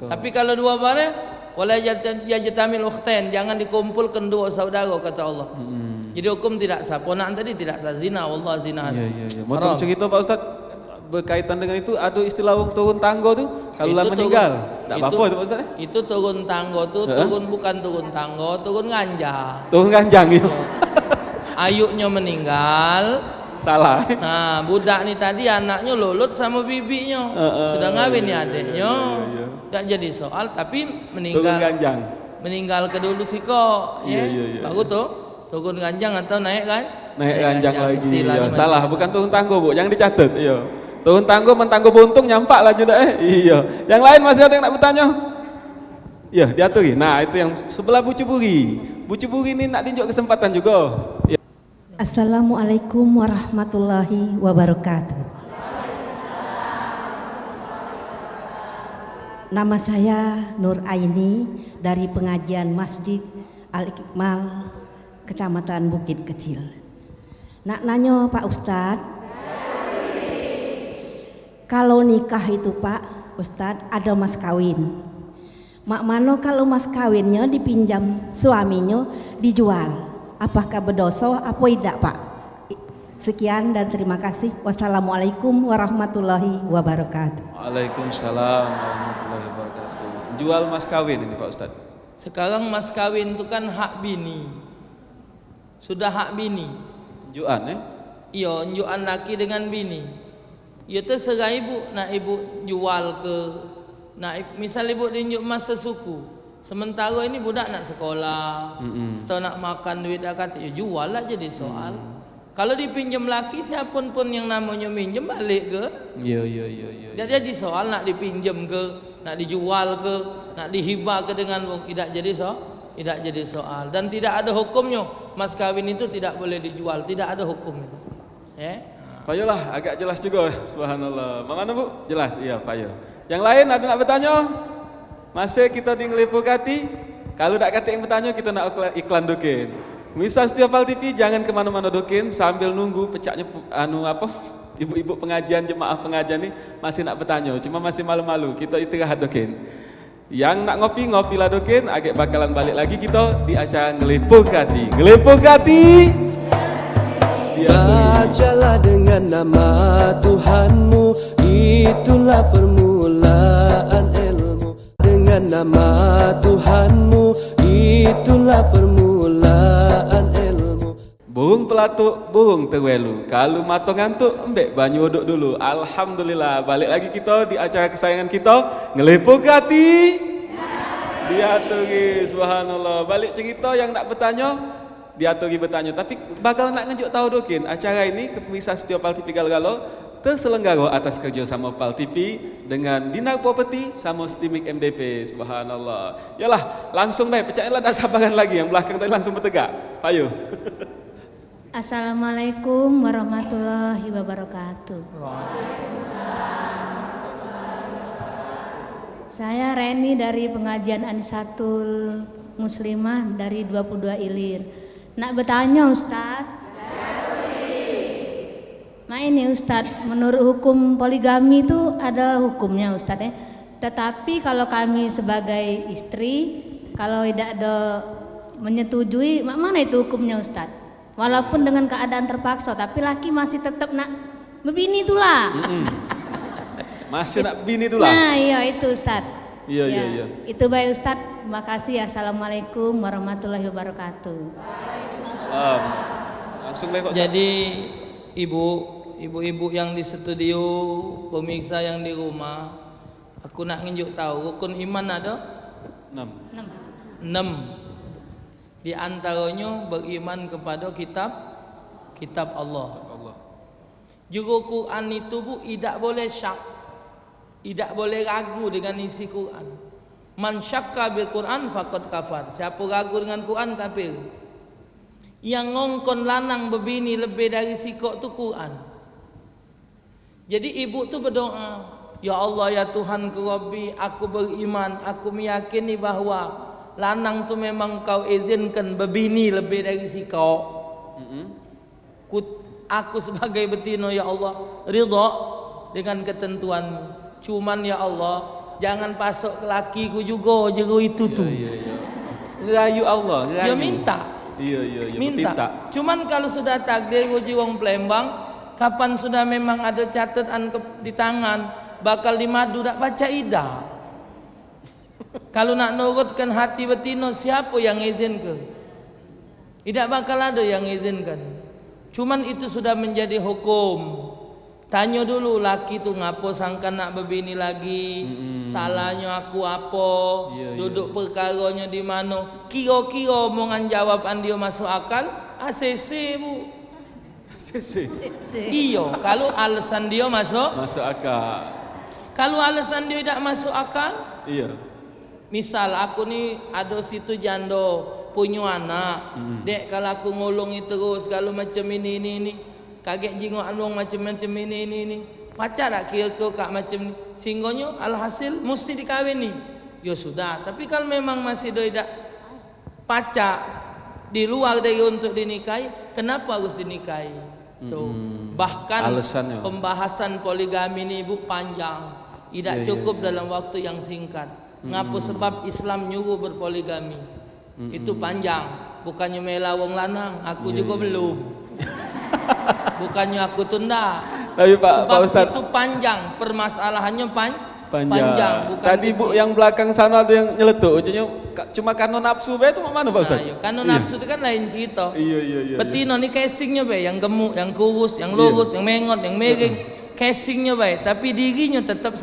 Tapi kalau dua barang, wala yajtamil ukhtain, jangan dikumpulkan dua saudara kata Allah. Jadi hukum tidak sah. Ponakan tadi tidak sah, zina, wallah zina. Iya. Mau cerita Pak Ustaz berkaitan dengan itu, ada istilah wong turun tangga tu kalau lah meninggal. Tak apa-apa tu Pak Ustaz. Itu turun tangga tu bukan turun tangga, turun ganjang. Turun ganjang ya. Ayuknya meninggal, salah. Nah, budak ni tadi anaknya lolut sama bibinya. Sudah ngawin ni adiknya. Tak jadi soal, tapi meninggal. Turun ganjang. Meninggal ke dulu sih kok. Iya. Bagus tuh. Turun ganjang atau naik kan? Naik ganjang lagi. Ya. Salah, bukan turun tangga, Bu. Yang dicatat. Iya. Turun tangga mentangga buntung nyampak lah juga Iya. Yang lain masih ada yang nak bertanya? Iya, diaturi. Nah, itu yang sebelah Bu Ciburi. Bu Ciburi ini nak tunjuk kesempatan juga. Ya. Assalamualaikum warahmatullahi wabarakatuh. Nama saya Nur Aini dari pengajian Masjid Al-Iqmal, Kecamatan Bukit Kecil. Nak nanya Pak Ustadz, kalau nikah itu Pak Ustadz ada mas kawin. Mak mano kalau mas kawinnya dipinjam suaminya dijual, apakah berdosa apa tidak Pak? Sekian dan terima kasih. Wassalamualaikum warahmatullahi wabarakatuh. Waalaikumsalam warahmatullahi wabarakatuh. Jual mas kawin ini Pak Ustadz. Sekarang mas kawin itu kan hak bini. Sudah hak bini. Juan Iya, juan laki dengan bini. Ya terserah ibu, nak ibu jual ke, nak misal ibu tunjuk mas sesuku. Sementara ini budak nak sekolah, atau nak makan duit akad, ya jual lah jadi soal. Kalau dipinjam laki, siapapun pun yang namanya minjem balik ke. Iya. Jadi soal nak dipinjam ke, nak dijual ke, nak dihibah ke dengan tidak jadi soal. Dan tidak ada hukumnya. Mas kawin itu tidak boleh dijual, tidak ada hukum itu. Payolah agak jelas juga. Subhanallah. Mana Bu? Jelas. Iya, payo. Yang lain ada nak bertanya? Masih kita di Ngelipukati. Kalau tak kata yang bertanya, kita nak iklan dokin. Misal setiap TV jangan kemana-mana dokin sambil nunggu pecahnya ibu-ibu pengajian, jemaah pengajian ini masih nak bertanya, cuma masih malu-malu. Kita istirahat dokin. Yang nak ngopi lah dokin, agak bakalan balik lagi kita di acara Ngelipukati. Bacalah dengan nama Tuhanmu, itulah permulaan ilmu. Dengan nama Tuhanmu, itulah permulaan ilmu. Burung pelatuk, burung terwelu. Kalau mata ngantuk, embek banyu uduk dulu. Alhamdulillah, balik lagi kita di acara kesayangan kita, Ngelipukati. Diaturi, subhanallah. Balik cerita yang nak bertanya, diaturi bertanya. Tapi bakal nak ngejuk tahu dokin, acara ini kepemirsa setia Pal TV Galo-Galo terselenggara atas kerjasama Pal TV dengan Dinar Property sama Stimik MDP. Subhanallah. Yalah, langsung baik, pecahnya lah, tak sabaran lagi. Yang belakang tadi langsung bertegak. Payo. Assalamualaikum warahmatullahi wabarakatuh. Saya Reni dari pengajian Anisatul Muslimah dari 22 Ilir. Nak bertanya Ustadz? Nah ini Ustadz, menurut hukum poligami itu ada hukumnya Ustadz ya. Tetapi kalau kami sebagai istri, kalau tidak ada menyetujui, mana itu hukumnya Ustadz? Walaupun dengan keadaan terpaksa, tapi laki masih tetap nak bini itulah. Masih nak bini itulah. Nah iya itu Ustadz. Iya, Ya, iya, iya. Itu baik Ustadz. Terima kasih. Assalamualaikum warahmatullahi wabarakatuh. Langsung deh Pak Ustaz. Jadi ibu-ibu yang di studio, pemirsa yang di rumah, aku nak nunjuk tahu rukun iman ada 6. 6. Di antaranya beriman kepada kitab Allah. Allah. Juga Quran itu Bu tidak boleh syak, tidak boleh ragu dengan isi Quran. Man syakka bil Quran faqad kafar. Siapa ragu dengan Quran kafir. Yang ngongkon lanang bebini lebih dari sikok tu Quran. Jadi ibu tu berdoa, ya Allah ya Tuhan ku Rabbi, aku beriman, aku meyakini bahwa lanang tu memang kau izinkan bebini lebih dari sikok. Aku sebagai betina ya Allah ridha dengan ketentuanmu. Cuman ya Allah jangan pasok ke lakiku juga jero itu tu. Iya. Ngerayu Allah, ngerayu. Dia minta. Iya, Minta. bertinta. Cuman kalau sudah takdir uji wong Palembang, kapan sudah memang ada catatan di tangan, bakal dimadu dak baca ida. Kalau nak nurutkan hati betina, siapa yang izinkan? Tidak bakal ada yang izinkan. Cuman itu sudah menjadi hukum. Tanya dulu laki tu ngapo sangka nak berbini lagi, salahnya aku apa, duduk perkaranya di mana, kira-kira omongan jawaban dia masuk akal, ACC Bu. ACC. Iyo, kalau alasan dia masuk akal. Kalau alasan dia tidak masuk akal, Iya. misal aku ni ada situ jando punya anak, dek kalau aku ngolongi terus kalau macam ini. Kaget jingok alung macam-macam ini. Pacar tak kira-kira kak macam ni. Sehingga alhasil mesti dikawin ni. Ya sudah. Tapi kalau memang masih tidak pacar di luar dari untuk dinikahi, kenapa harus dinikahi? Tuh. Bahkan Alasannya. pembahasan poligami ni Bu panjang. Tidak cukup dalam waktu yang singkat. Ngapa sebab Islam nyuruh berpoligami? Itu panjang. Bukannya mela wong lanang, aku juga belum. Bukannya aku tunda. Tapi Pak Ustadz, itu panjang, permasalahannya panjang. bukan Tadi Bu yang belakang sana ada yang nyeletuk, ujungnya cuma karena nafsu be itu mana Pak Ustadz? Nah, karena nafsu itu kan lain cerita. Iya. Betina nih casingnya be, yang gemuk, yang kurus, yang lurus, yang mengot, yang miring, casingnya be, tapi dirinya tetap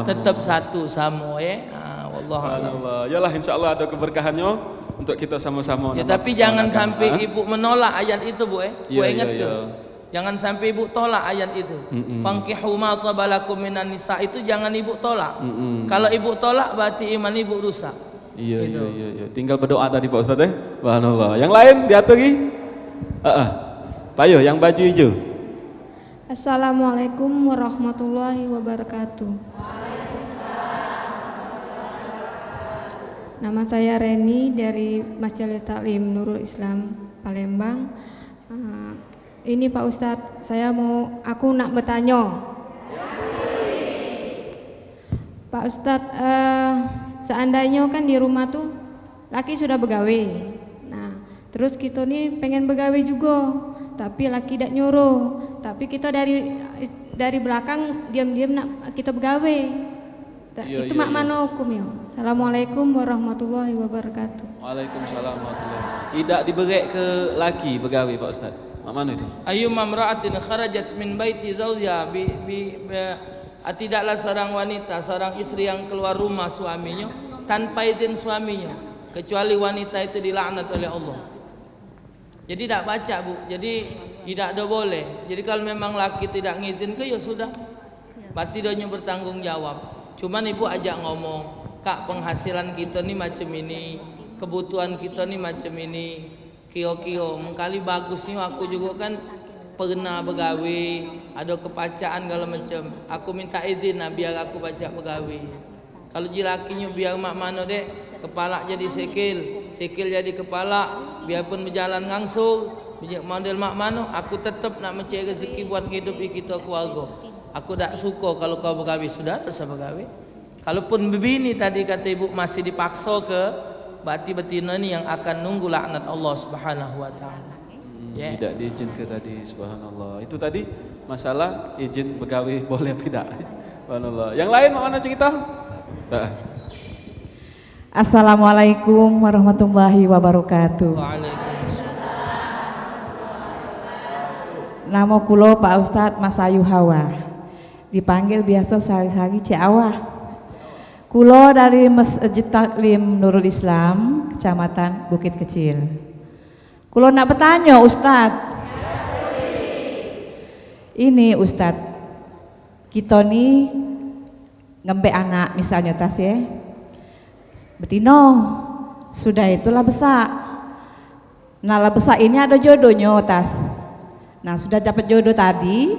tetap satu sama ya. Wallah. Yalah insyaallah ada keberkahannya untuk kita sama-sama. Ya tapi jangan sampai ibu menolak ayat itu Bu Iya, ingat iya, ke? iya. Jangan sampai ibu tolak ayat itu. Fankihu ma tabalakum minan nisa itu jangan ibu tolak. Kalau ibu tolak berarti iman ibu rusak. Iya, Gitu. iya. Tinggal berdoa tadi Pak Ustadz ya. Subhanallah. Yang lain diatur lagi? Pak Yo yang baju hijau. Assalamualaikum warahmatullahi wabarakatuh. Nama saya Reni dari Masjid Taklim Nurul Islam Palembang. Ini Pak Ustadz, aku nak bertanya. Pak Ustadz, seandainya kan di rumah tuh laki sudah begawe. Nah, terus kita nih pengen begawe juga, tapi laki tidak nyuruh. Tapi kita dari belakang diam-diam nak kita begawe. Itu mak mana hukumnya? Assalamualaikum warahmatullahi wabarakatuh. Waalaikumsalam warahmatullahi wabarakatuh. Tidak diberek ke laki begawe Pak Ustadz. Mak mana itu? Ayyuma imra'atin kharajat min baiti zawjiha tidaklah seorang wanita, seorang istri yang keluar rumah suaminya tanpa izin suaminya, kecuali wanita itu dilaknat oleh Allah. Jadi tidak baca Bu. Jadi tidak ada boleh. Jadi kalau memang laki tidak ngizin ke ya sudah. Berarti dia bertanggung jawab. Cuman ibu ajak ngomong, Kak penghasilan kita nih macam ini, kebutuhan kita nih macam ini, kio-kio, mengkali bagusnya aku juga kan pernah begawe, ada kepacaan kalau macam, aku minta izin nah biar aku baca begawe. Kalau jilakinya biar mak mano dek, kepala jadi sikil jadi kepala, biarpun berjalan ngangsur, model mak mano, aku tetap nak mencari rezeki buat hidup kita keluarga. Aku tak suka kalau kau begawe, sudah tak usah begawe. Kalaupun begini tadi kata ibu masih dipaksa ke, berarti betina ni yang akan nunggu laknat Allah Subhanahu wa taala. Tidak diizinkan tadi, subhanallah. Itu tadi masalah izin begawe boleh tidak. Subhanallah. Yang lain mana cerita? Assalamualaikum warahmatullahi wabarakatuh. Nama kulo Pak Ustadz Mas Ayu Hawa, dipanggil biasa sehari-hari Cik Awah. Kulo dari Masjid Taklim Nurul Islam, Kecamatan Bukit Kecil. Kulo nak bertanya Ustadz, ini Ustadz, kita nih ngembek anak misalnya tas ya, betino sudah itulah besar. Nah lah besar ini ada jodohnya tas. Nah sudah dapat jodoh tadi,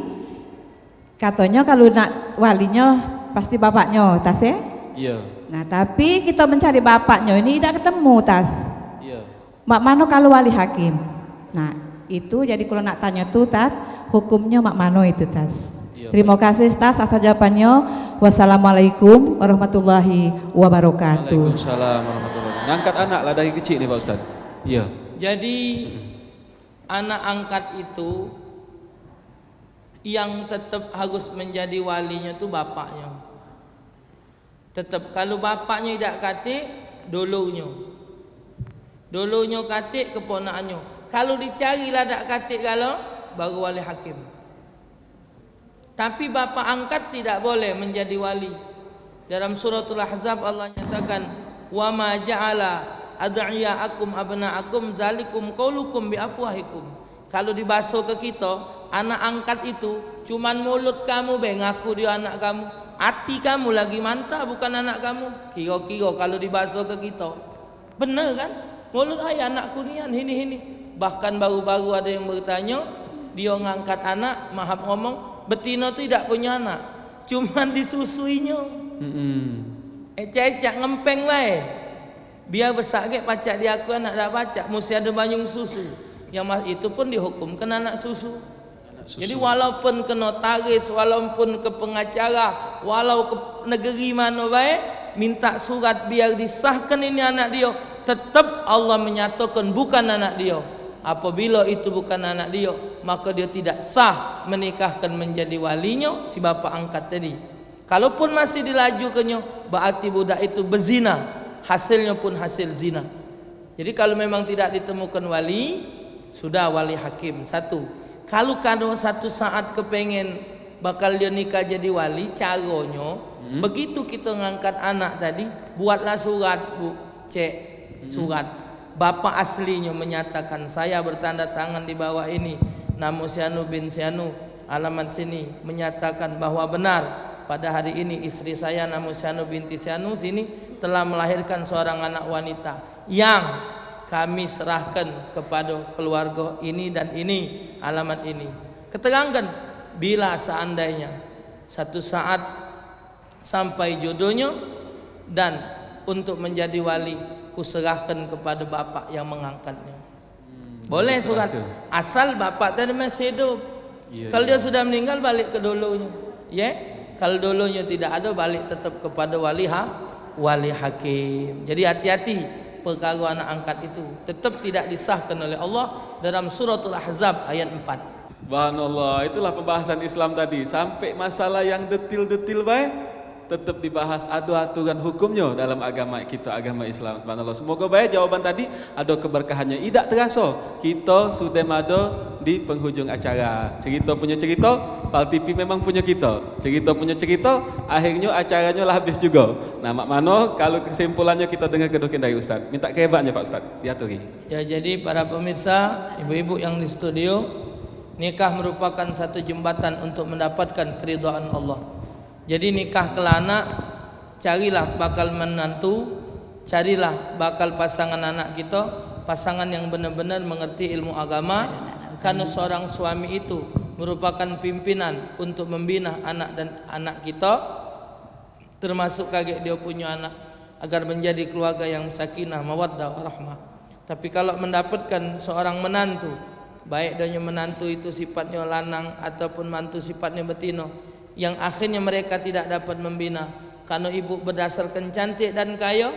katanya kalau nak walinya pasti bapaknya tas ya. Iya. Nah tapi kita mencari bapaknya ini tidak ketemu tas. Iya. Mak mano kalau wali hakim. Nah itu jadi kalau nak tanya tuh tas, hukumnya mak mano itu tas. Iya, terima kasih tas atas jawabannya. Wassalamualaikum warahmatullahi wabarakatuh. Waalaikumsalam warahmatullahi wabarakatuh. Ngangkat anak lah dari kecil nih Pak Ustadz. Iya. Jadi anak angkat itu yang tetap harus menjadi walinya tuh bapaknya. Tetap kalau bapaknya tidak katik, dulunya katik keponakannya. Kalau dicarilah tak katik kalau baru wali hakim. Tapi bapak angkat tidak boleh menjadi wali. Dalam suratul Ahzab Allah nyatakan, wa ma ja'ala ad'iyaakum abna'akum zalikum qaulukum bi afwahikum. Kalau dibasuh ke kita, anak angkat itu cuman mulut kamu ngaku dia anak kamu. Hati kamu lagi mantap bukan anak kamu. Kira-kira kalau dibasuh ke kita, bener kan? Mulut ayah anakku nian ini. Bahkan baru-baru ada yang bertanya, dia ngangkat anak, maaf ngomong, betina tu tidak punya anak, cuman disusuinya. Ecak ngempeng wae. Biar besar ke pacak dia aku anak dah pacak, mesti ada banyung susu. Yang itu pun dihukumkan anak susu. Jadi walaupun ke notaris, walaupun ke pengacara, walau ke negeri mana baik, minta surat biar disahkan ini anak dia, tetap Allah menyatakan bukan anak dia. Apabila itu bukan anak dia, maka dia tidak sah menikahkan menjadi walinya si bapa angkat tadi. Kalaupun masih dilajukannya, berarti budak itu berzina, hasilnya pun hasil zina. Jadi kalau memang tidak ditemukan wali, sudah wali hakim satu. Kalau satu saat kepengen bakal dia nikah jadi wali, caranya begitu kita ngangkat anak tadi, buatlah surat bu, surat. Bapak aslinya menyatakan saya bertanda tangan di bawah ini, nama Sianu bin Sianu, alamat sini, menyatakan bahwa benar pada hari ini istri saya nama Sianu binti Sianu sini telah melahirkan seorang anak wanita yang kami serahkan kepada keluarga ini dan ini, alamat ini. Keterangkan bila seandainya satu saat sampai jodohnya dan untuk menjadi wali, kuserahkan kepada bapak yang mengangkatnya. Boleh surat, asal bapak tadi masih hidup. Kalau dia sudah meninggal, balik ke dulunya. Kalau dulunya tidak ada, balik tetap kepada wali hakim. Jadi hati-hati. Perkara anak angkat itu tetap tidak disahkan oleh Allah dalam suratul Ahzab ayat 4. Subhanallah, itulah pembahasan Islam tadi. Sampai masalah yang detil-detil baik tetap dibahas, ada aturan hukumnya dalam agama kita, agama Islam. Subhanallah. Semoga baik jawaban tadi ada keberkahannya. Tidak terasa kita sudah ada di penghujung acara. Cerita punya cerita, Pal TV memang punya kita. Cerita punya cerita, akhirnya acaranya lah habis juga. Nah, mak mano kalau kesimpulannya kita dengar kedokin dari Ustaz. Minta kehebatnya Pak Ustaz, diaturi. Ya, jadi para pemirsa, ibu-ibu yang di studio, nikah merupakan satu jembatan untuk mendapatkan keridhaan Allah. Jadi nikah kelana, carilah bakal menantu, carilah bakal pasangan anak kita, pasangan yang benar-benar mengerti ilmu agama, karena seorang suami itu merupakan pimpinan untuk membina anak dan anak kita, termasuk kakek dia punya anak, agar menjadi keluarga yang sakinah, mawaddah, warahmah. Tapi kalau mendapatkan seorang menantu, baik dia menantu itu sifatnya lanang ataupun mantu sifatnya betino, yang akhirnya mereka tidak dapat membina karena ibu berdasarkan cantik dan kaya,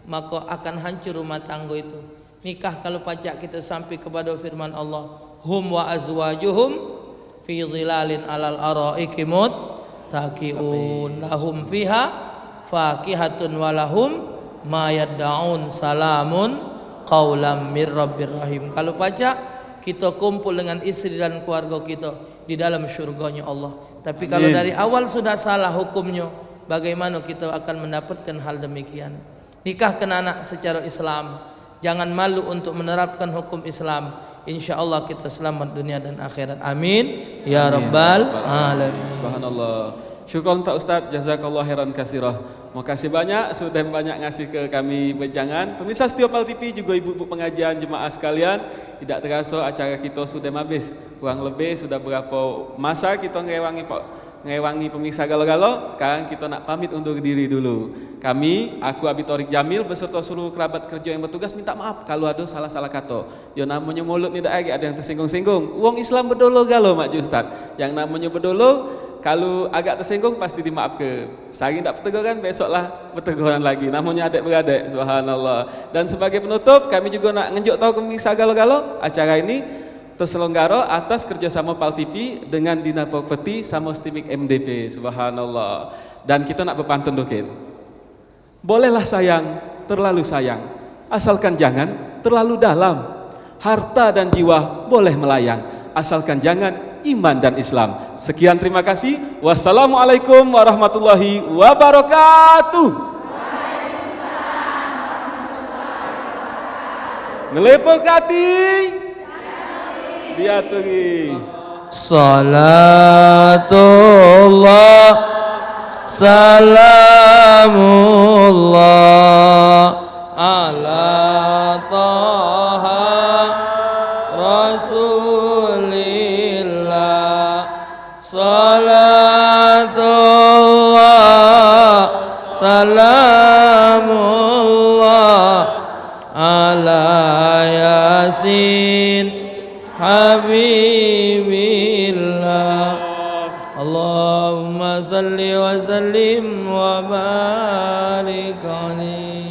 maka akan hancur rumah tangga itu. Nikah kalau pajak kita sampai kepada firman Allah, hum wa azwajuhum fi zilalin alal araiki muttaqiun lahum fiha fakihatun walahum ma yadda'un salamun qaulam mir rabbir rahim. Kalau baca kita kumpul dengan istri dan keluarga kita di dalam syurganya Allah. Tapi kalau dari awal sudah salah hukumnya, bagaimana kita akan mendapatkan hal demikian? Nikahkan anak secara Islam, jangan malu untuk menerapkan hukum Islam. Insya Allah kita selamat dunia dan akhirat. Amin ya rabbal alamin. Subhanallah. Syukron Pak Ustadz, jazakallah khairan katsirah. Makasih banyak sudah banyak ngasih ke kami wejangan. Pemirsa Setia Opal TV juga ibu-ibu pengajian jemaah sekalian, tidak terasa acara kita sudah habis. Kurang lebih sudah berapa masa kita ngewangi pemirsa galo-galo. Sekarang kita nak pamit undur diri dulu. Kami, aku Abi Thorik Jamil beserta seluruh kerabat kerja yang bertugas minta maaf kalau ada salah-salah kata. Ya namanya mulut ni dak ada yang tersinggung-singgung. Wong Islam bedolo galo Mak Ustaz. Yang namanya bedolo kalau agak tersinggung pasti dimaaf ke. Sehari tak berteguran, besoklah berteguran lagi. Namanya adik-beradik, subhanallah. Dan sebagai penutup, kami juga nak ngenjuk tahu pemirsa galo-galo, acara ini terselenggara atas kerjasama PAL TV dengan Dina Property sama Stimik MDP, subhanallah. Dan kita nak berpantun dokin. Bolehlah sayang, terlalu sayang, asalkan jangan terlalu dalam. Harta dan jiwa boleh melayang, asalkan jangan iman dan Islam. Sekian, terima kasih. Wassalamualaikum warahmatullahi wabarakatuh. Ngelepok hati diaturi. Salatullah salamullah ala taha rasulillah. Salatullah salamullah ala yasin habibillah. Allahumma salli wa sallim wa barik alaihi.